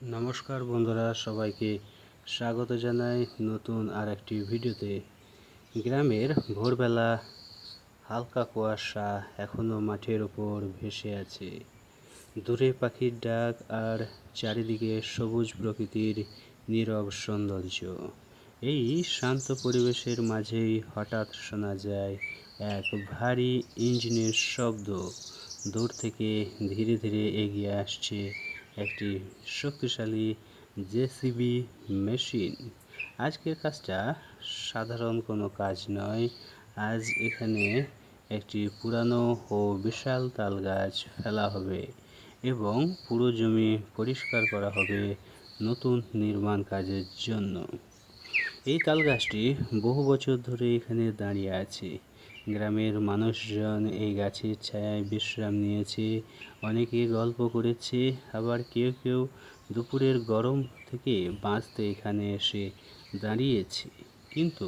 নমস্কার বন্ধুরা, সবাইকে স্বাগত জানাই নতুন আর একটি ভিডিওতে। গ্রামের ভোরবেলা হালকা কুয়াশা এখনও মাঠের ওপর ভেসে আছে। দূরে পাখির ডাক আর চারিদিকে সবুজ প্রকৃতির নীরব সৌন্দর্য। এই শান্ত পরিবেশের মাঝেই হঠাৎ শোনা যায় এক ভারী ইঞ্জিনের শব্দ। দূর থেকে ধীরে ধীরে এগিয়ে আসছে একটি শক্তিশালী জেসিবি মেশিন। আজকের কাজটা সাধারণ কোনো কাজ নয়। আজ এখানে একটি পুরানো ও বিশাল তাল গাছ ফেলা হবে এবং পুরো জমি পরিষ্কার করা হবে নতুন নির্মাণ কাজের জন্য। এই তাল গাছটি বহু বছর ধরে এখানে দাঁড়িয়ে আছে। গ্রামের মানুষজন এই গাছের ছায়ায় বিশ্রাম নিয়েছে, অনেকে গল্প করেছে, আবার কেউ কেউ দুপুরের গরম থেকে বাঁচতে এখানে এসে দাঁড়িয়েছে। কিন্তু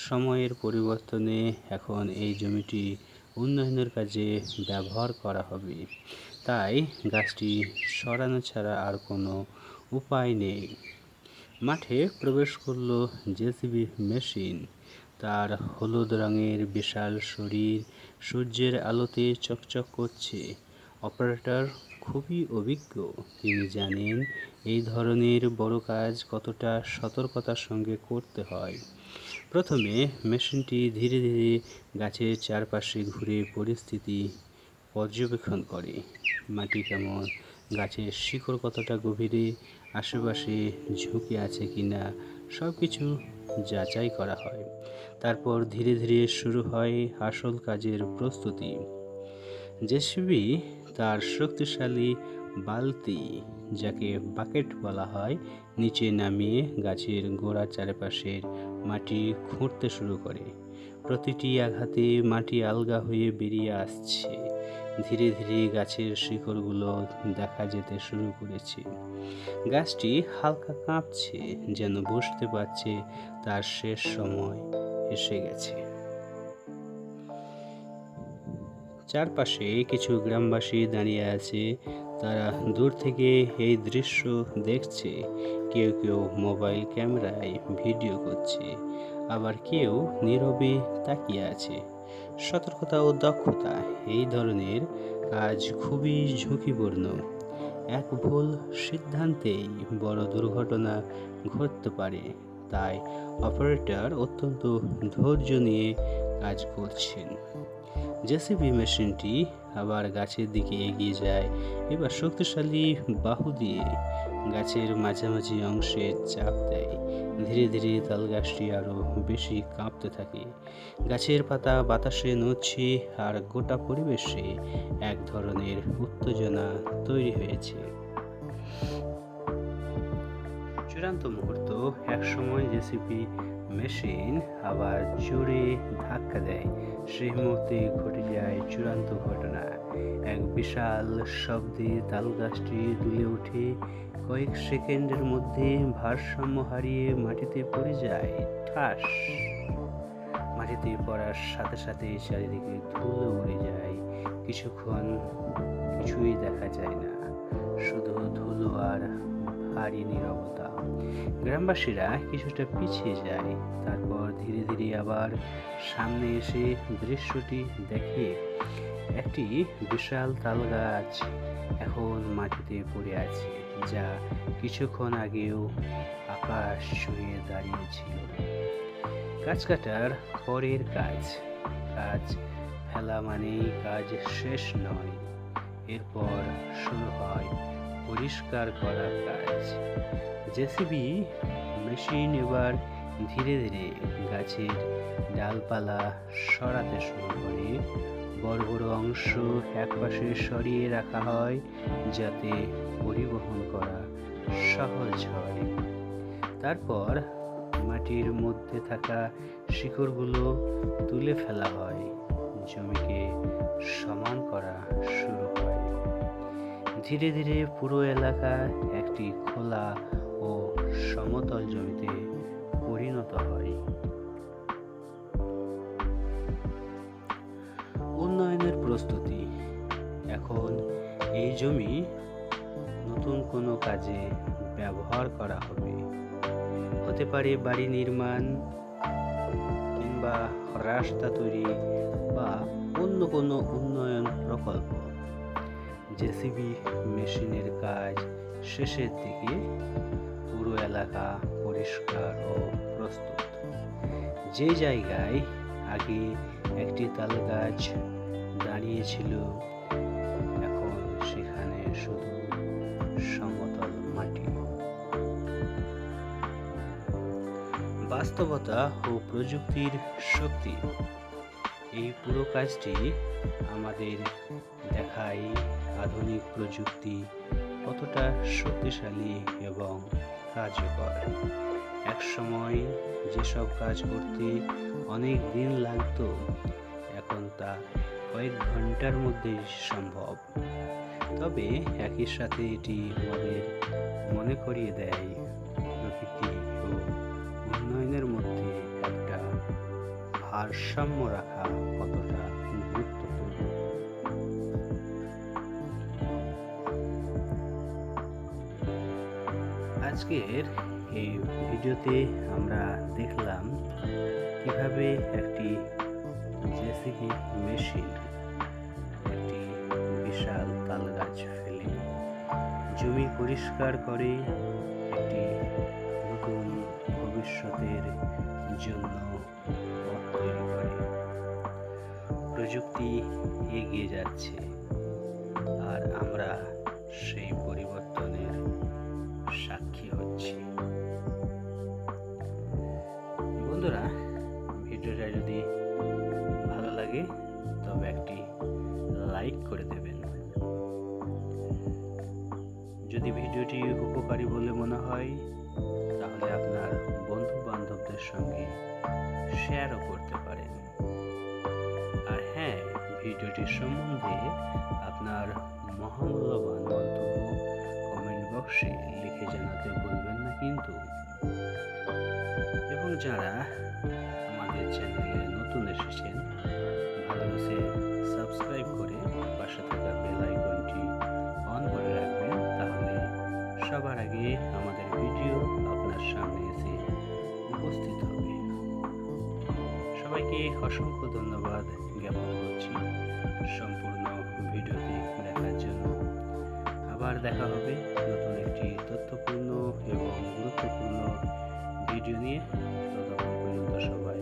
সময়ের পরিবর্তনে এখন এই জমিটি উন্নয়নের কাজে ব্যবহার করা হবে, তাই গাছটি সরানো ছাড়া আর কোনো উপায় নেই। মাঠে প্রবেশ করল জেসিবি মেশিন। তার হলুদ রঙের বিশাল শরীর সূর্যের আলোতে চকচক করছে। অপারেটর খুবই অভিজ্ঞ। তিনি জানেন এই ধরনের বড় কাজ কতটা সতর্কতার সঙ্গে করতে হয়। প্রথমে মেশিনটি ধীরে ধীরে গাছের চারপাশে ঘুরে পরিস্থিতি পর্যবেক্ষণ করে। মাটি কেমন, গাছের শিকড় কতটা গভীরে, আশেপাশে ঝুঁকি আছে কিনা সব কিছু যাচাই করা হয়। তারপর ধীরে ধীরে শুরু হয় আসল কাজের প্রস্তুতি। জেসিবি তার শক্তিশালী বালতি, যাকে বাকেট বলা হয়, নিচে নামিয়ে গাছের গোড়ার চারপাশের মাটি খুঁড়তে শুরু করে। প্রতিটি আঘাতে মাটি আলগা হয়ে বেরিয়ে আসছে। ধীরে ধীরে গাছের শিকড়গুলো দেখা যেতে শুরু করেছে। গাছটি হালকা কাঁপছে, যেন বুঝতে পারছে তার শেষ সময় এসে গেছে। চারপাশে কিছু গ্রামবাসী দাঁড়িয়ে আছে। তারা দূর থেকে এই দৃশ্য দেখছে। কেউ কেউ মোবাইল ক্যামেরায় ভিডিও করছে, আবার কেউ নীরবে তাকিয়ে আছে। সতর্কতা ও দক্ষতা, এই ধরনের কাজ খুবই ঝুঁকিপূর্ণ। এক ভুল সিদ্ধান্তেই বড় দুর্ঘটনা ঘটতে পারে, তাই অপারেটর অত্যন্ত ধৈর্য নিয়ে কাজ করছেন। জেসিবি মেশিনটি আবার গাছের দিকে এগিয়ে যায়। এবার শক্তিশালী বাহু দিয়ে গাছের মাঝামাঝি অংশে চাপ দেয়। ধীরে ধীরে তাল গাছটি আরও বেশি কাঁপতে থাকে। গাছের পাতা বাতাসে নড়ছে আর গোটা পরিবেশে এক ধরনের উত্তেজনা তৈরি হয়েছে। চূড়ান্ত মুহূর্ত, একসময় জেসিবি মেশিন আবার জোরে ধাক্কা দেয়। সেই মুহূর্তে ঘটে যায় চূড়ান্ত ঘটনা। এক বিশাল শব্দে তাল গাছটি দুলে ওঠে। কয়েক সেকেন্ডের মধ্যে ভারসাম্য হারিয়ে মাটিতে পড়ে যায়। ঠাস! মাটিতে পড়ার সাথে সাথে চারিদিকে ধুলো উড়ে যায়। কিছুক্ষণ কিছুই দেখা যায় না, শুধু ধুলো আর ভারী নীরবতা। গ্রামবাসীরা কিছুটা পিছিয়ে যায়, তারপর ধীরে ধীরে আবার সামনে এসে দৃশ্যটি দেখে। একটি বিশাল তাল গাছ এখন মাটিতে পড়ে আছে, যা কিছুক্ষণ আগেও আকাশ ছুঁয়ে দাঁড়িয়েছিল। গাছ কাটার পরের কাজ ফেলা মানেই কাজ শেষ নয়। এরপর শুরু হয় পরিষ্কার করার কাজ। জেসিবি মেশিন এবার ধীরে ধীরে গাছের ডালপালা সরাতে শুরু করে। বড় বড় অংশ একপাশে সরিয়ে রাখা হয়, যাতে পরিবহন করা সহজ হয়। তারপর মাটির মধ্যে থাকা শিকড়গুলো তুলে ফেলা হয়। জমিকে সমান করা শুরু হয়। ধীরে ধীরে পুরো এলাকা একটি খোলা ও সমতল জমিতে পরিণত হয়। উন্নয়নের প্রস্তুতি, এখন এই জমি নতুন কোনো কাজে ব্যবহার করা হবে। হতে পারে বাড়ি নির্মাণ কিংবা রাস্তা তৈরি বা অন্য কোনো উন্নয়ন প্রকল্প। জেসিবি মেশিনের কাজ শেষের দিকে পুরো এলাকা পরিষ্কার ও প্রস্তুত। যে জায়গায় আগে একটি তাল গাছ দাঁড়িয়েছিল, এখন সেখানে শুধু সমতল মাটি। বাস্তবতা ও প্রযুক্তির শক্তি, এই পুরো কাজটি আমাদের দেখায় আধুনিক প্রযুক্তি কতটা শক্তিশালী এবং কার্যকর। একসময় যেসব কাজ করতে অনেক দিন লাগতো, এখন তা কয়েক ঘন্টার মধ্যেই সম্ভব। তবে একই সাথে এটি আমাদের মনে করিয়ে দেয় প্রকৃতি ও উন্নয়নের মধ্যে একটা ভারসাম্য রাখা কতটা গুরুত্বপূর্ণ। আজকের এই ভিডিওতে আমরা দেখলাম কিভাবে একটি জেসিবি মেশিন একটি বিশাল তাল গাছ ফেলে জমি পরিষ্কার করে একটি নতুন ভবিষ্যতের জন্য পথ তৈরি করে। প্রযুক্তি এগিয়ে যাচ্ছে আর আমরা সেই পরিবর্তনের সাক্ষী হচ্ছি। বন্ধুরা, ভিডিওটা যদি ভালো লাগে তবে একটি লাইক করে দেবেন। যদি ভিডিওটি উপকারী বলে মনে হয় তাহলে আপনার বন্ধু বান্ধবদের সঙ্গে শেয়ারও করতে পারেন। আর হ্যাঁ, ভিডিওটি সম্বন্ধে আপনার মহামূল্যবান মন্তব্য কমেন্ট বক্সে লিখে জানাতে ভুলবেন না কিন্তু। এবং যারা আমাদের চ্যানেলে নতুন এসেছেন, ভালোবেসে সাবস্ক্রাইব করে পাশে থাকা বেল আইকনটি অন করে রাখবেন, তাহলে সবার আগে আমাদের ভিডিও আপনার সামনে এসে উপস্থিত হবে। সবাইকে অসংখ্য ধন্যবাদ জ্ঞাপন করছি সম্পূর্ণ ভিডিওটি দেখার জন্য। আবার দেখা হবে নতুন একটি তথ্যপূর্ণ এবং গুরুত্বপূর্ণ ভিডিও নিয়ে। ততক্ষণ পর্যন্ত সবাই